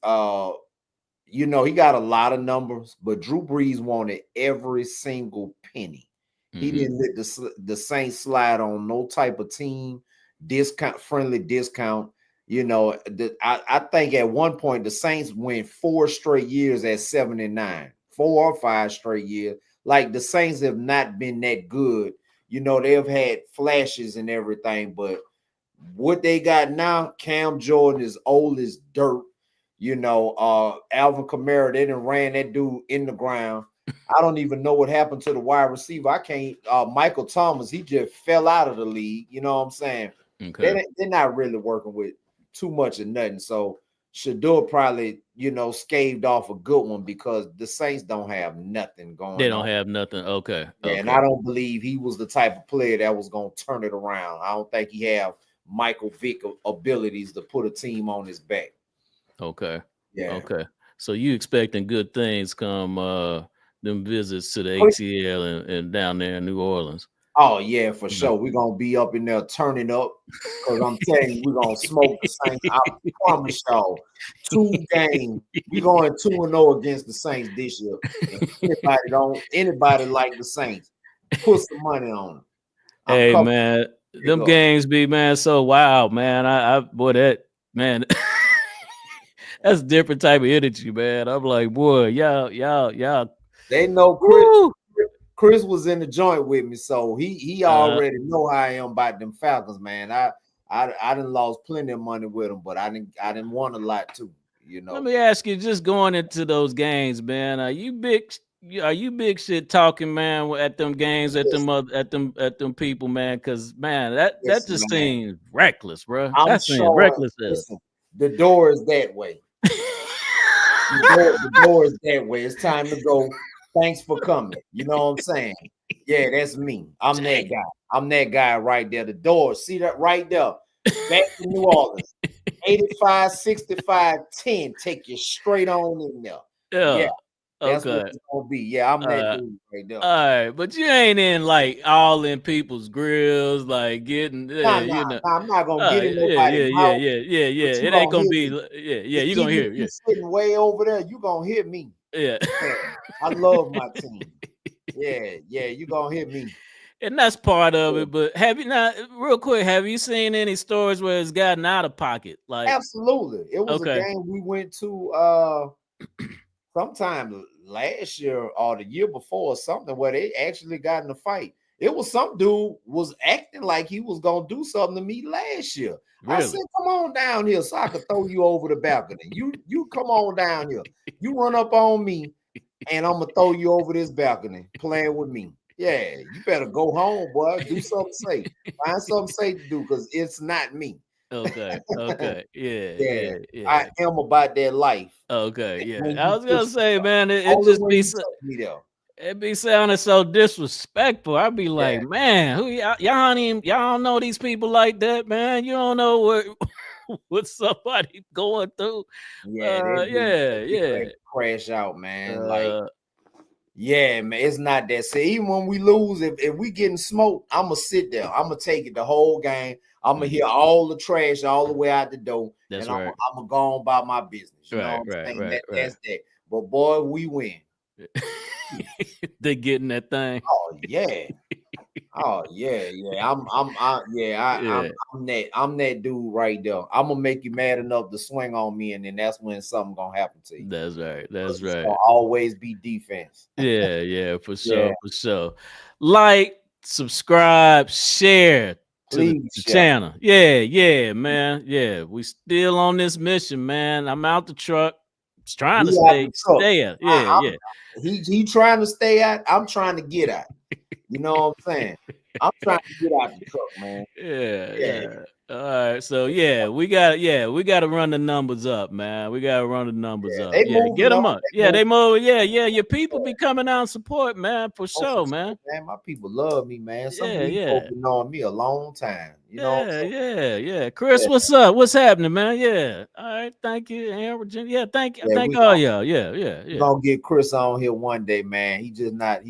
he got a lot of numbers, but Drew Brees wanted every single penny. He didn't let the Saints slide on no type of team friendly discount. You know, I think at one point the Saints went 4 straight years at 7-9, 4 or 5 straight years. Like the Saints have not been that good. You know, they've had flashes and everything, but what they got now, Cam Jordan is old as dirt. You know, Alvin Kamara, they done ran that dude in the ground. I don't even know what happened to the wide receiver. I can't. Michael Thomas, he just fell out of the league. You know what I'm saying? Okay. They're not really working with too much of nothing. So Shedeur probably, you know, scaved off a good one because the Saints don't have nothing going on. They don't have nothing. Okay. Yeah, okay. and I don't believe he was the type of player that was going to turn it around. I don't think he have Michael Vick abilities to put a team on his back. Okay. Yeah. Okay. So you expecting good things come them visits to the ATL and down there in New Orleans? Oh yeah, for sure. We're gonna be up in there turning up because I'm telling you, we're gonna smoke the Saints. I promise y'all, 2 games. We going 2-0 against the Saints this year. If anybody like the Saints, put some money on them. Hey man, them games be so wild, man. I boy, that man, that's a different type of energy, man. I'm like, boy, y'all. They know Chris was in the joint with me, so he already know how I am about them Falcons, man. I done lost plenty of money with them, but I didn't want a lot too, you know. Let me ask you, just going into those games, man, are you big shit talking, man, at them games, at them people, man? Because man, that just seems reckless, bro. That seems reckless. Listen, the door is that way. the door is that way. It's time to go. Thanks for coming. You know what I'm saying? Yeah, that's me. I'm that guy. I'm that guy right there. The door. See that right there? Back to New Orleans. 85, 65, 10. Take you straight on in there. Yeah. That's what it's gonna be. Yeah, I'm that dude right there. All right, but you ain't in like all in people's grills, like getting I'm not gonna get in nobody's house. Yeah. It ain't gonna be you're gonna hear you sitting way over there, you gonna hear me. Yeah. I love my team. Yeah, you gonna hear me. And that's part of it. But real quick, have you seen any stories where it's gotten out of pocket? Like absolutely. It was a game we went to sometime last year or the year before or something where they actually got in a fight. It was some dude was acting like he was gonna do something to me last year. Really? I said, come on down here so I could throw you over the balcony. You come on down here. You run up on me and I'm gonna throw you over this balcony playing with me. Yeah, you better go home, boy. Do something safe. Find something safe to do because it's not me. Okay. Yeah. I am about that life. Okay, yeah. I was gonna say, man, it just be it be sounding so disrespectful. I'd be like, man, who y'all don't know these people like that, man. You don't know what somebody going through. Yeah. Crash out, man. Yeah, man, it's not that. See, even when we lose, if we getting smoked, I'm gonna sit there. I'm gonna take it the whole game. I'm gonna hear all the trash all the way out the door, and I'm gonna go on about my business. You know what I'm saying? That's that. But boy, we win. They getting that thing. Oh yeah. I'm that dude right there. I'm gonna make you mad enough to swing on me, and then that's when something gonna happen to you. That's right. That's it's right. Gonna always be defense. Yeah, for sure, for sure. Like, subscribe, share to the channel. Yeah, man. Yeah, we still on this mission, man. I'm out the truck. Just trying to stay out. Yeah. He trying to stay out. I'm trying to get out. You know what I'm saying? I'm trying to get out the truck, man. Yeah. All right. So we gotta run the numbers up, man. We gotta run the numbers up. Get them up. They move. Your people be coming out and support, man, for sure, man. Man, my people love me, man. Some of these folks been knowing me a long time. You know. Yeah. Chris, what's up? What's happening, man? Yeah. All right. Thank you, Aaron, Virginia. Yeah. Thank all y'all. Yeah. We're gonna get Chris on here one day, man. He just not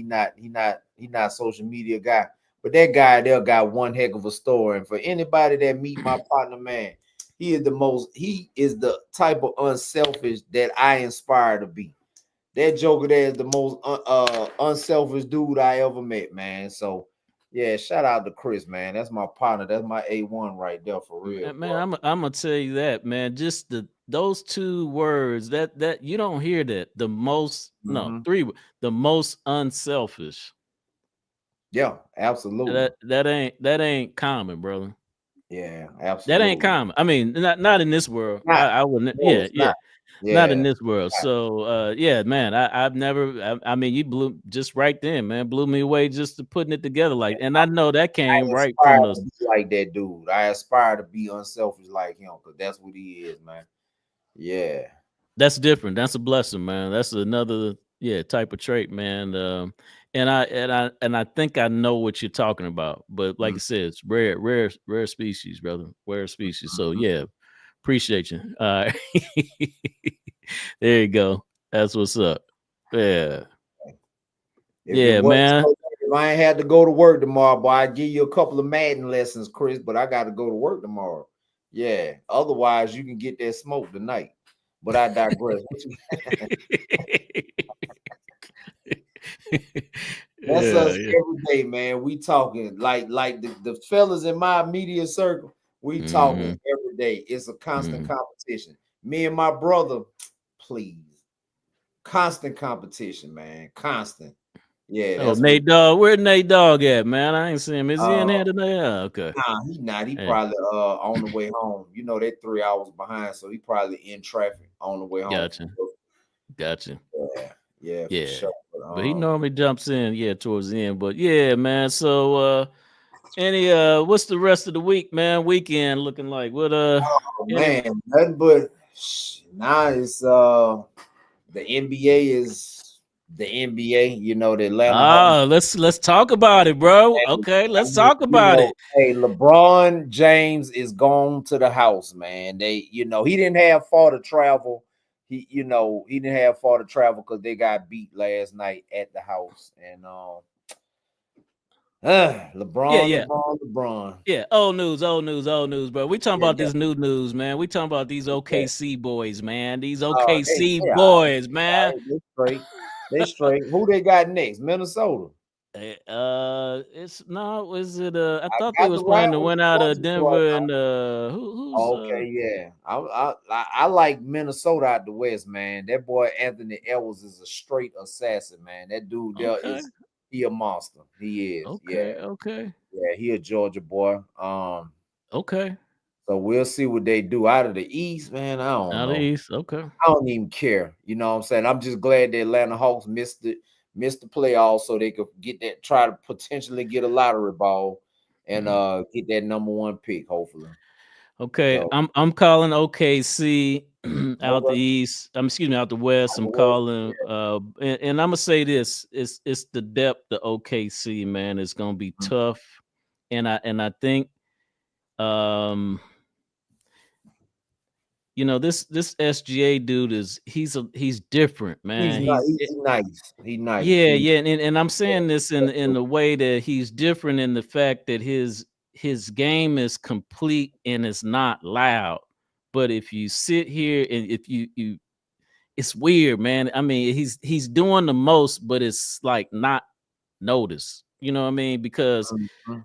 social media guy. But that guy there got one heck of a story. And for anybody that meet my partner, man, he is the type of unselfish that I inspire to be. That Joker there is the most unselfish dude I ever met, man. So Yeah, shout out to Chris, man. That's my partner. That's my A1 right there for real. Man, I'm gonna tell you that, man. Just those two words that you don't hear that the most. No, three. The most unselfish. Yeah, absolutely. That ain't common, brother. Yeah, absolutely. That ain't common. I mean, not in this world. I wouldn't. No, Yeah, it's yeah. not. Not in Yeah. this world. So yeah, man, I've never. I mean, you blew just right then, man. Blew me away just to putting it together like. And I know that came right from aspire to the. be like that dude. I aspire to be unselfish like him because that's what he is, man. Yeah. That's different. That's a blessing, man. That's another type of trait, man. And I think I know what you're talking about. But like I said, it's rare species, brother. Rare species. So yeah, appreciate you. All right. There you go. That's what's up. Yeah. Man. If I ain't had to go to work tomorrow, boy, I'd give you a couple of Madden lessons, Chris, but I got to go to work tomorrow. Yeah. Otherwise, you can get that smoke tonight. But I digress. That's us every day, man. We talking like the fellas in my media circle. We talking every day. It's a constant competition. Me and my brother, please. Constant competition, man. Constant. Yeah. Oh, Nate Dogg. Where Nate Dogg at, man? I ain't seen him. Is he in here today? Okay. Nah, he not. He probably on the way home. You know, they're 3 hours behind, so he probably in traffic on the way home. Gotcha. Yeah. For sure. But he normally jumps in, towards the end. But yeah, man. So what's the rest of the week, man? Weekend looking like? What man, nothing but now it's the NBA is the NBA, you know, the Atlanta. Let's talk about it, bro. Okay, let's talk about it. Hey, LeBron James is gone to the house, man. They, he didn't have far to travel. He didn't have far to travel because they got beat last night at the house. And LeBron. Yeah, old news, bro. We talking about this new news, man. We talking about these OKC boys, man. These OKC boys, man. They straight. Who they got next? Minnesota. I thought they was playing the win out of Denver and I like Minnesota out the West, man. That boy Anthony Edwards is a straight assassin, man. That dude there he a monster. He is. Okay. Yeah, he a Georgia boy. Okay. So we'll see what they do out of the East, man. I don't know. Out of the East, okay. I don't even care. You know what I'm saying? I'm just glad the Atlanta Hawks missed the playoffs so they could try to potentially get a lottery ball and get that number 1 pick, hopefully. Okay, so, I'm calling OKC out the East. Out the West. I'm calling and I'm gonna say this: it's the depth of OKC, man. It's gonna be tough, and I think this SGA dude he's different, man. He's nice. He's nice. Yeah, and I'm saying this in the way that he's different in the fact that his game is complete and it's not loud. But if you sit here and if you it's weird, man. I mean, he's doing the most, but it's like not noticed. You know what I mean? Because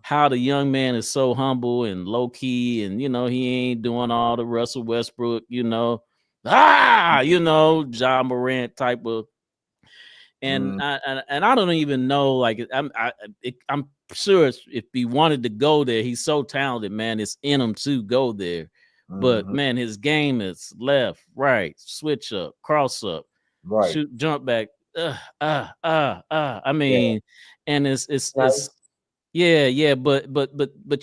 how the young man is so humble and low key, and he ain't doing all the Russell Westbrook, Ja Morant type of. And I don't even know. Like I'm sure if he wanted to go there, he's so talented, man. It's in him to go there. But man, his game is left, right, switch up, cross up, right, shoot, jump back. I mean, and it's but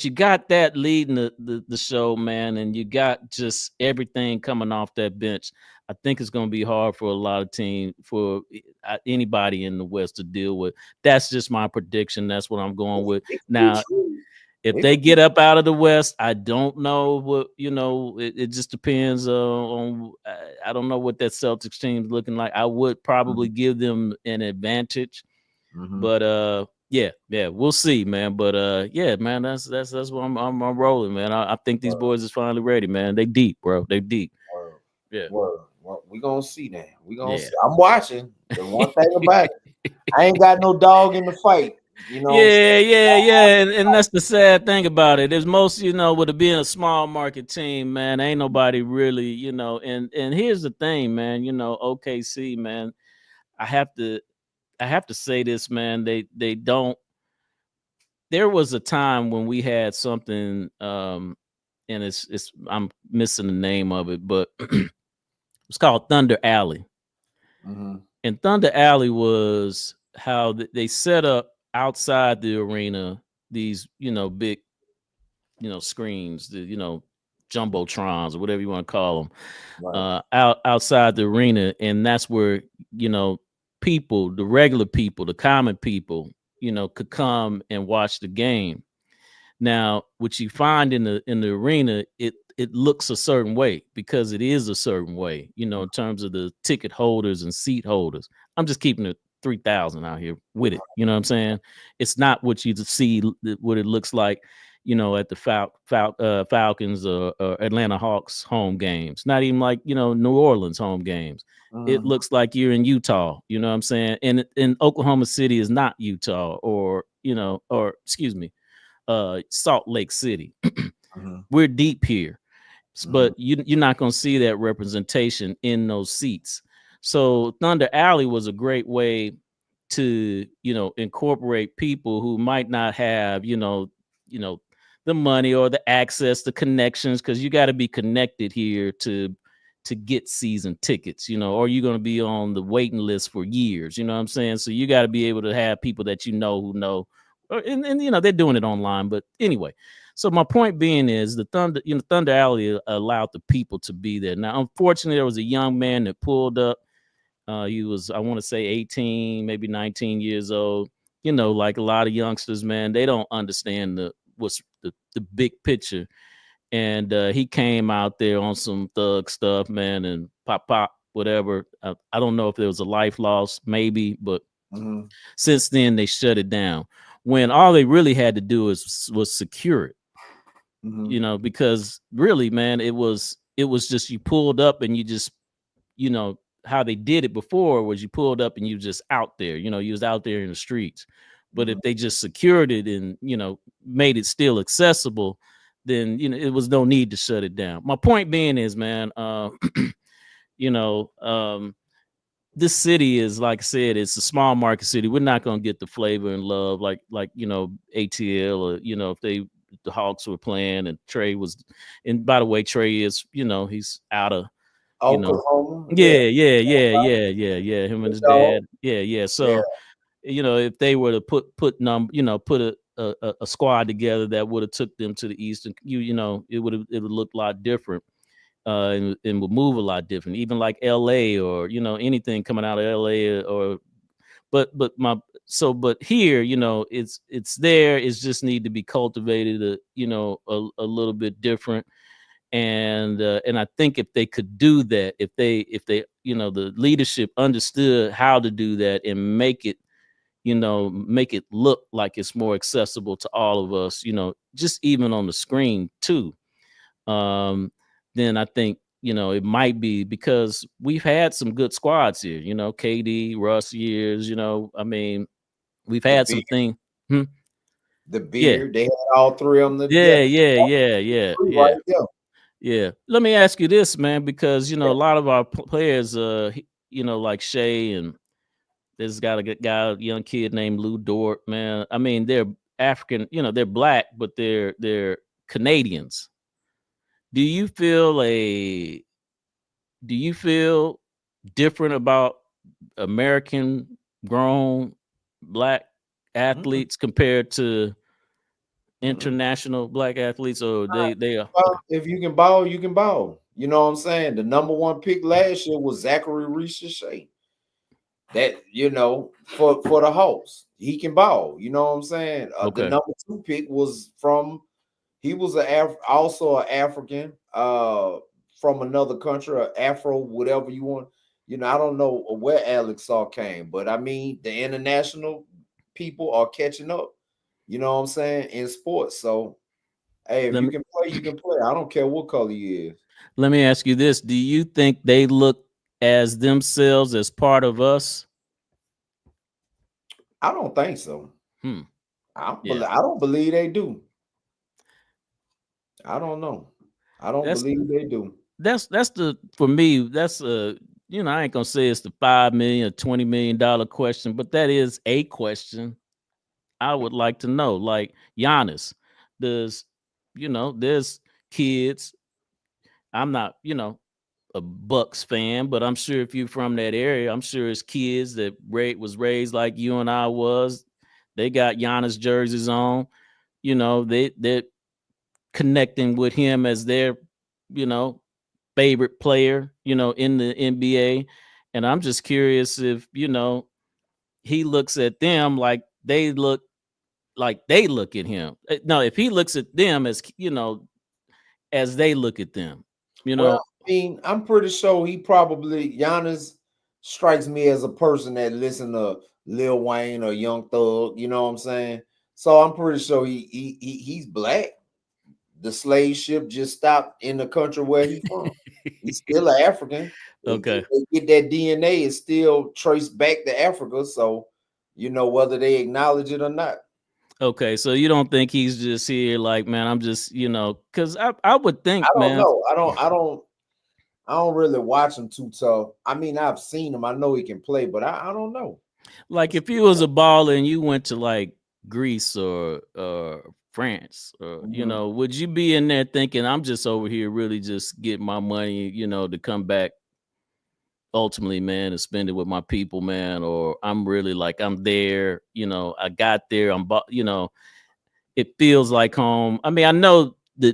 you got that leading the show, man, and you got just everything coming off that bench. I think it's going to be hard for a lot of teams, for anybody in the West to deal with. That's just my prediction. That's what I'm going with. Now, if they get up out of the West, I don't know what, it just depends on, I don't know what that Celtics team is looking like. I would probably give them an advantage, but we'll see, man. But man, that's what I'm rolling, man. I think these boys is finally ready, man. They deep, bro. They deep. Yeah. Well, we gonna see that. We gonna see. I'm watching. The one thing about it, I ain't got no dog in the fight. You know, Yeah. And that's the sad thing about it. There's most, with it being a small market team, man, ain't nobody really, and here's the thing, man, OKC, man, I have to say this, man, they don't. There was a time when we had something, and it's I'm missing the name of it, but it's called Thunder Alley. Mm-hmm. And Thunder Alley was how they set up outside the arena these, big, screens, the, jumbotrons or whatever you want to call them, Right. outside the arena, and that's where people, the regular people, the common people, could come and watch the game. Now, what you find in the arena, it looks a certain way because it is a certain way, in terms of the ticket holders and seat holders. I'm just keeping it 3,000 out here with it. You know what I'm saying? It's not what you see, what it looks like, at the Falcons or Atlanta Hawks home games. Not even like, New Orleans home games. It looks like you're in Utah. You know what I'm saying? And Oklahoma City is not Utah or excuse me, Salt Lake City. We're deep here, but you're not going to see that representation in those seats. So Thunder Alley was a great way to incorporate people who might not have the money or the access, the connections, because you got to be connected here to get season tickets, or you're going to be on the waiting list for years. You know what I'm saying? So you got to be able to have people that who know. And they're doing it online, but anyway. So my point being is the Thunder Alley allowed the people to be there. Now, unfortunately, there was a young man that pulled up. He was, I want to say 18, maybe 19 years old. Like a lot of youngsters, man, they don't understand what's the big picture. And he came out there on some thug stuff, man, and pop, whatever. I don't know if there was a life loss, maybe, but since then they shut it down. When all they really had to do was secure it, because really, man, it was just you pulled up and you just, how they did it before was you pulled up and you just out there, you was out there in the streets. But if they just secured it and, made it still accessible, then, it was no need to shut it down. My point being is, man, this city is, like I said, it's a small market city. We're not going to get the flavor and love like ATL or, if the Hawks were playing and Trey was, and by the way, Trey is, he's out of Oklahoma. Yeah. Him and his dad. Yeah. So, if they were to put a squad together that would have took them to the East, and it would look a lot different. And would move a lot different, even like LA or anything coming out of LA but here it's there. It's just need to be cultivated a little bit different. And I think if they could do that, if they the leadership understood how to do that and make it look like it's more accessible to all of us, just even on the screen too. Then I think, it might be, because we've had some good squads here, KD, Russ years, I mean, we've had some things. The beard, they had all three of them together. Yeah. Let me ask you this, man, because, a lot of our players, like Shea, and there's got a young kid named Lou Dort, man. I mean, they're African, they're black, but they're Canadians. Do you feel different about American grown black athletes compared to international black athletes, or they are? If you can ball, you can ball. You know what I'm saying? The number one pick last year was Zachary Reese-Shea. That, for the Hawks, he can ball. You know what I'm saying? Okay. The number two pick was he was also an African from another country, Afro, whatever you want. I don't know where Alex Saw came, but I mean, the international people are catching up. You know what I'm saying? In sports. So, hey, if you can play, you can play. I don't care what color you is. Let me ask you this. Do you think they look as part of us? I don't think so. I don't believe they do. I don't know. I don't believe they do. That's for me. That's I ain't gonna say it's the $5 million or $20 million question, but that is a question I would like to know. Like Giannis, there's kids. I'm not a Bucks fan, but I'm sure if you're from that area, I'm sure it's kids that was raised like you and I was. They got Giannis jerseys on. They're connecting with him as their favorite player, in the NBA. And I'm just curious if, he looks at them like they look at him. No, if he looks at them as, as they look at them, Well, I mean, I'm pretty sure Giannis strikes me as a person that listen to Lil Wayne or Young Thug, you know what I'm saying? So I'm pretty sure he's black. The slave ship just stopped in the country where he's from. He's still an African. Okay. They get that DNA is still traced back to Africa. So, whether they acknowledge it or not. Okay, so you don't think he's just here like, man, I'm just, because I would think, I don't man. know. I don't really watch him too tough. I mean, I've seen him. I know he can play, but I don't know. Like if you was a baller and you went to like Greece or France, or would you be in there thinking, I'm just over here really just getting my money, to come back ultimately, man, and spend it with my people, man, or I'm really like I'm there, I got there, it feels like home. I mean, I know the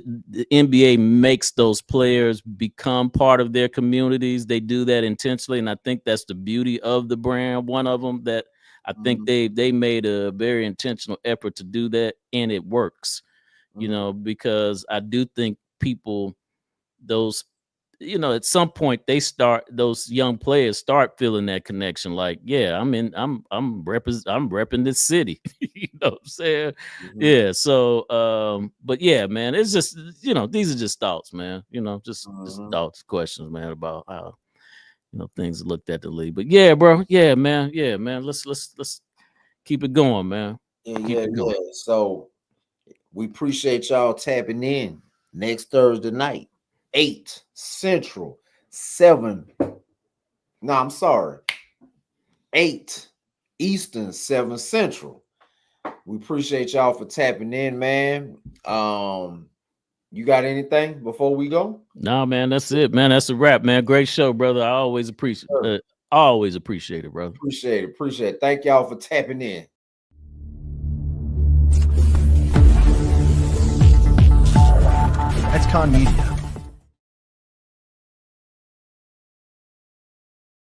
NBA makes those players become part of their communities. They do that intentionally, and I think that's the beauty of the brand. One of them that I think they made a very intentional effort to do that, and it works. Because I do think people, at some point those young players start feeling that connection. Like, yeah, I'm repping this city. You know what I'm saying? Yeah. So, but yeah, man, it's just, these are just thoughts, man, just thoughts, questions, man, about how, things looked at the league. But yeah, bro. Yeah, man. Let's keep it going, man. Yeah. So we appreciate y'all tapping in next Thursday night. 8 Central, 7. No, I'm sorry. 8 Eastern, 7 Central. We appreciate y'all for tapping in, man. You got anything before we go? No, man, that's it, man. That's a wrap, man. Great show, brother. I always appreciate it. Always appreciate it, brother. Appreciate it. Thank y'all for tapping in. XconMedia.